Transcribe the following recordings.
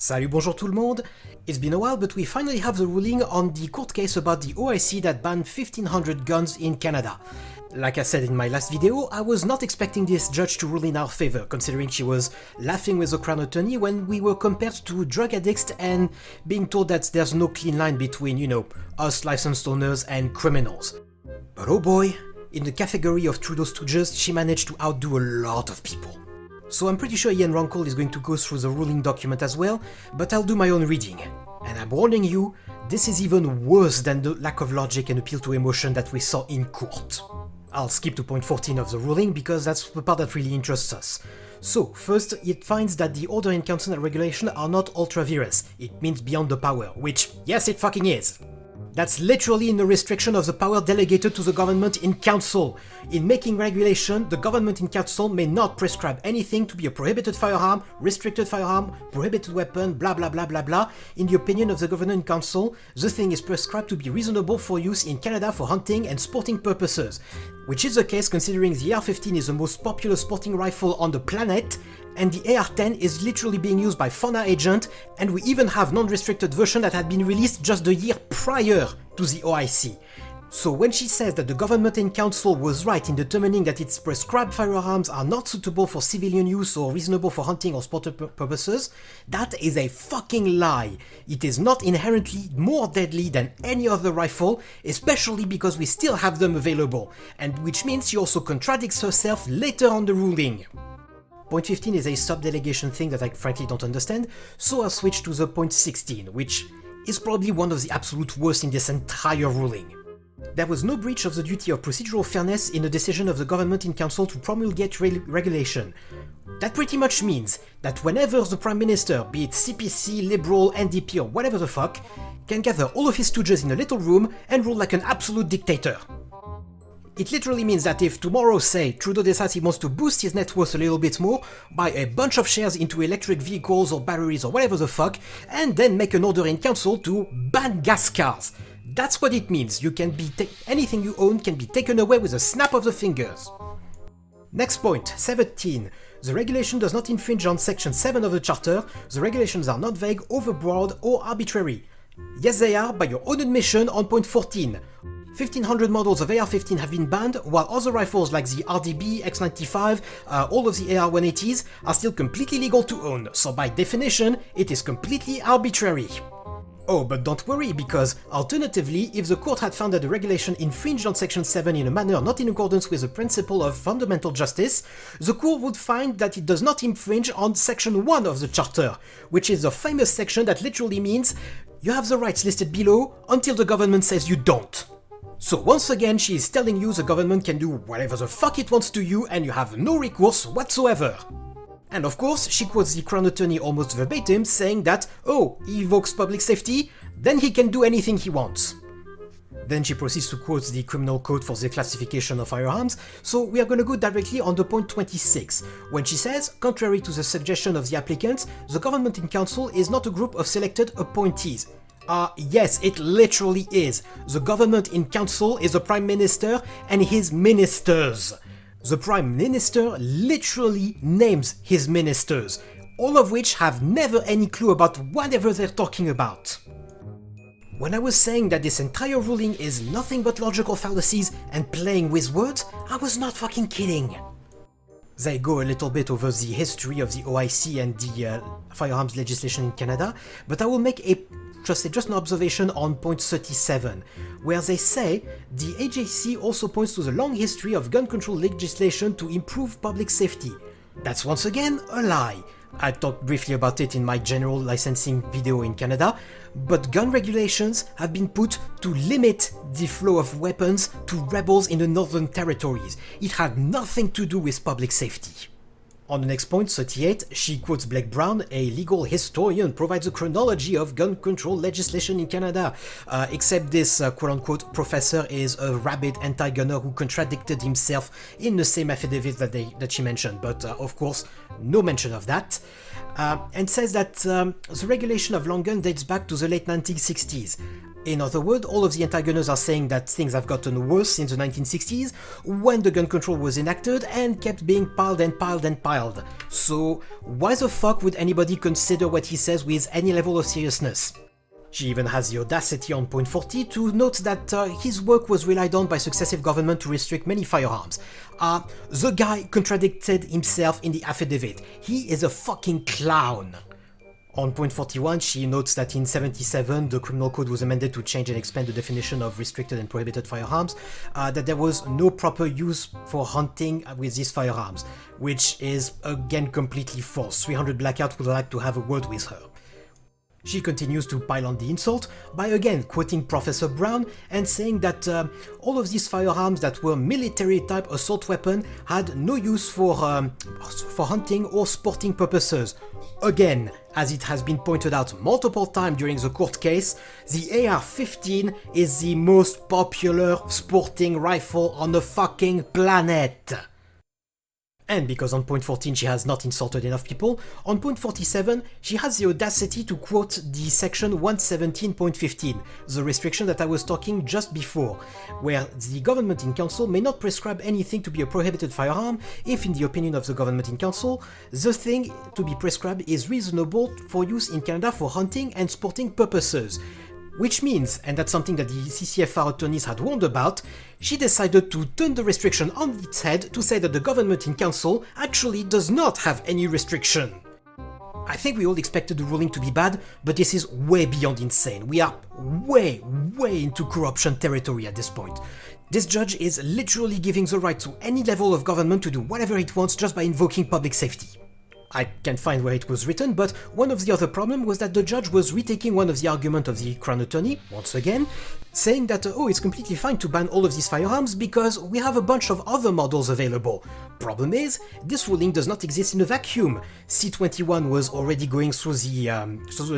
Salut, bonjour tout le monde. It's been a while, but we finally have the ruling on the court case about the OIC that banned 1,500 guns in Canada. Like I said in my last video, I was not expecting this judge to rule in our favor, considering she was laughing with the Crown Attorney when we were compared to drug addicts and being told that there's no clean line between, us licensed owners and criminals. But oh boy, in the category of Trudeau stooges, she managed to outdo a lot of people. So I'm pretty sure Ian Runkle is going to go through the ruling document as well, but I'll do my own reading. And I'm warning you, this is even worse than the lack of logic and appeal to emotion that we saw in court. I'll skip to point 14 of the ruling because that's the part that really interests us. So, first, it finds that the order in council and regulation are not ultra-vires. It means beyond the power, which, yes, it fucking is. That's literally in the restriction of the power delegated to the government in council. In making regulation, the government in council may not prescribe anything to be a prohibited firearm, restricted firearm, prohibited weapon, blah blah blah blah blah. In the opinion of the government in council, the thing is prescribed to be reasonable for use in Canada for hunting and sporting purposes. Which is the case considering the AR-15 is the most popular sporting rifle on the planet, and the AR-10 is literally being used by fauna agent, and we even have non-restricted version that had been released just the year prior to the OIC. So when she says that the government in council was right in determining that its prescribed firearms are not suitable for civilian use or reasonable for hunting or sport purposes, that is a fucking lie. It is not inherently more deadly than any other rifle, especially because we still have them available, and which means she also contradicts herself later on the ruling. Point 15 is a sub-delegation thing that I frankly don't understand, so I'll switch to the point 16, which is probably one of the absolute worst in this entire ruling. There was no breach of the duty of procedural fairness in the decision of the government in council to promulgate regulation. That pretty much means that whenever the Prime Minister, be it CPC, Liberal, NDP or whatever the fuck, can gather all of his stooges in a little room and rule like an absolute dictator. It literally means that if tomorrow, say, Trudeau decides he wants to boost his net worth a little bit more, buy a bunch of shares into electric vehicles or batteries or whatever the fuck, and then make an order in council to ban gas cars. That's what it means. You can be anything you own can be taken away with a snap of the fingers. Next point, 17. The regulation does not infringe on section 7 of the Charter. The regulations are not vague, overbroad, or arbitrary. Yes, they are, by your own admission on point 14. 1,500 models of AR-15 have been banned, while other rifles like the RDB, X95, all of the AR-180s are still completely legal to own, so by definition, it is completely arbitrary. Oh, but don't worry, because alternatively, if the court had found that the regulation infringed on section 7 in a manner not in accordance with the principle of fundamental justice, the court would find that it does not infringe on section 1 of the Charter, which is the famous section that literally means you have the rights listed below until the government says you don't. So once again, she is telling you the government can do whatever the fuck it wants to you and you have no recourse whatsoever. And of course, she quotes the Crown Attorney almost verbatim, saying that, oh, he evokes public safety, then he can do anything he wants. Then she proceeds to quote the criminal code for the classification of firearms, so we are going to go directly on the point 26, when she says, contrary to the suggestion of the applicants, the government in council is not a group of selected appointees. Yes, it literally is. The government in council is the Prime Minister and his ministers. The Prime Minister literally names his ministers, all of which have never any clue about whatever they're talking about. When I was saying that this entire ruling is nothing but logical fallacies and playing with words, I was not fucking kidding. They go a little bit over the history of the OIC and the firearms legislation in Canada, but I will make just an observation on point 37, where they say the AJC also points to the long history of gun control legislation to improve public safety. That's once again a lie. I talked briefly about it in my general licensing video in Canada, but gun regulations have been put to limit the flow of weapons to rebels in the Northern Territories. It had nothing to do with public safety. On the next point, 38, she quotes Blake Brown, a legal historian, provides a chronology of gun control legislation in Canada, except this quote-unquote professor is a rabid anti-gunner who contradicted himself in the same affidavit that she mentioned, but of course, no mention of that, and says that the regulation of long gun dates back to the late 1960s. In other words, all of the antagoners are saying that things have gotten worse since the 1960s, when the gun control was enacted and kept being piled and piled and piled. So why the fuck would anybody consider what he says with any level of seriousness? She even has the audacity on point 40 to note that his work was relied on by successive governments to restrict many firearms. The guy contradicted himself in the affidavit. He is a fucking clown. On point 41, she notes that in 1977 the criminal code was amended to change and expand the definition of restricted and prohibited firearms, that there was no proper use for hunting with these firearms, which is again completely false. 300 Blackout would like to have a word with her. She continues to pile on the insult by again quoting Professor Brown and saying that all of these firearms that were military-type assault weapons had no use for hunting or sporting purposes. Again, as it has been pointed out multiple times during the court case, the AR-15 is the most popular sporting rifle on the fucking planet. And because on point 14 she has not insulted enough people, on point 47 she has the audacity to quote the section 117.15, the restriction that I was talking just before, where the government in council may not prescribe anything to be a prohibited firearm if, in the opinion of the government in council, the thing to be prescribed is reasonable for use in Canada for hunting and sporting purposes. Which means, and that's something that the CCFR attorneys had warned about, she decided to turn the restriction on its head to say that the government in council actually does not have any restriction. I think we all expected the ruling to be bad, but this is way beyond insane. We are way into corruption territory at this point. This judge is literally giving the right to any level of government to do whatever it wants just by invoking public safety. I can't find where it was written, but one of the other problems was that the judge was retaking one of the arguments of the Crown Attorney, once again, saying that, oh, it's completely fine to ban all of these firearms because we have a bunch of other models available. Problem is, this ruling does not exist in a vacuum. C-21 was already going through the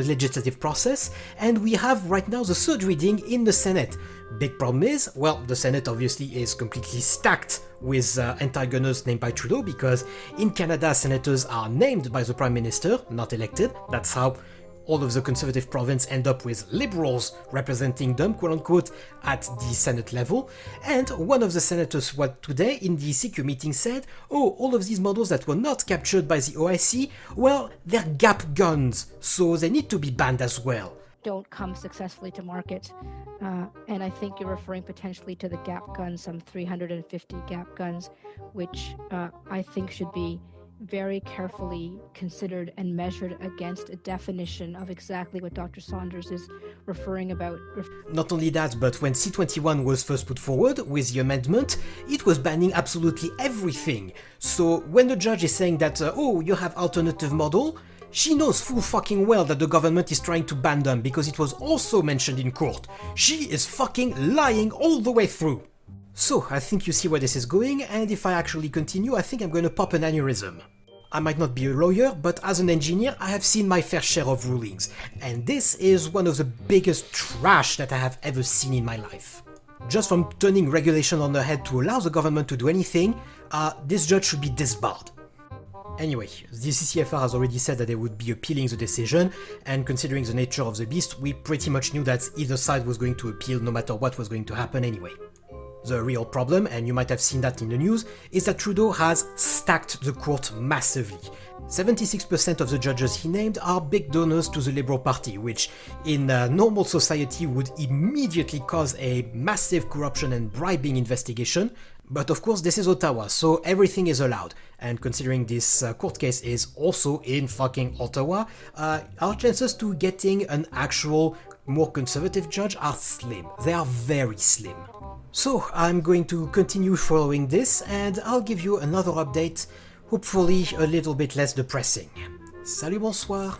legislative process, and we have right now the third reading in the Senate. Big problem is, well, the Senate obviously is completely stacked with antagoners named by Trudeau, because in Canada senators are named by the Prime Minister, not elected. That's how all of the conservative province end up with liberals representing them, quote-unquote, at the Senate level. And one of the senators today in the CQ meeting said, oh, all of these models that were not captured by the OIC, well, they're gap guns, so they need to be banned as well. Don't come successfully to market. And I think you're referring potentially to the gap guns, some 350 gap guns, which I think should be very carefully considered and measured against a definition of exactly what Dr. Saunders is referring about. Not only that, but when C-21 was first put forward with the amendment, it was banning absolutely everything. So when the judge is saying that, oh, you have alternative model, she knows full fucking well that the government is trying to ban them because it was also mentioned in court. She is fucking lying all the way through. So, I think you see where this is going, and if I actually continue, I think I'm going to pop an aneurysm. I might not be a lawyer, but as an engineer, I have seen my fair share of rulings, and this is one of the biggest trash that I have ever seen in my life. Just from turning regulation on their head to allow the government to do anything, this judge should be disbarred. Anyway, the CCFR has already said that they would be appealing the decision, and considering the nature of the beast, we pretty much knew that either side was going to appeal no matter what was going to happen anyway. The real problem, and you might have seen that in the news, is that Trudeau has stacked the court massively. 76% of the judges he named are big donors to the Liberal Party, which in a normal society would immediately cause a massive corruption and bribing investigation. But of course this is Ottawa, so everything is allowed. And considering this court case is also in fucking Ottawa, our chances to getting an actual more conservative judge are slim. They are very slim. So I'm going to continue following this, and I'll give you another update, hopefully a little bit less depressing. Salut, bonsoir!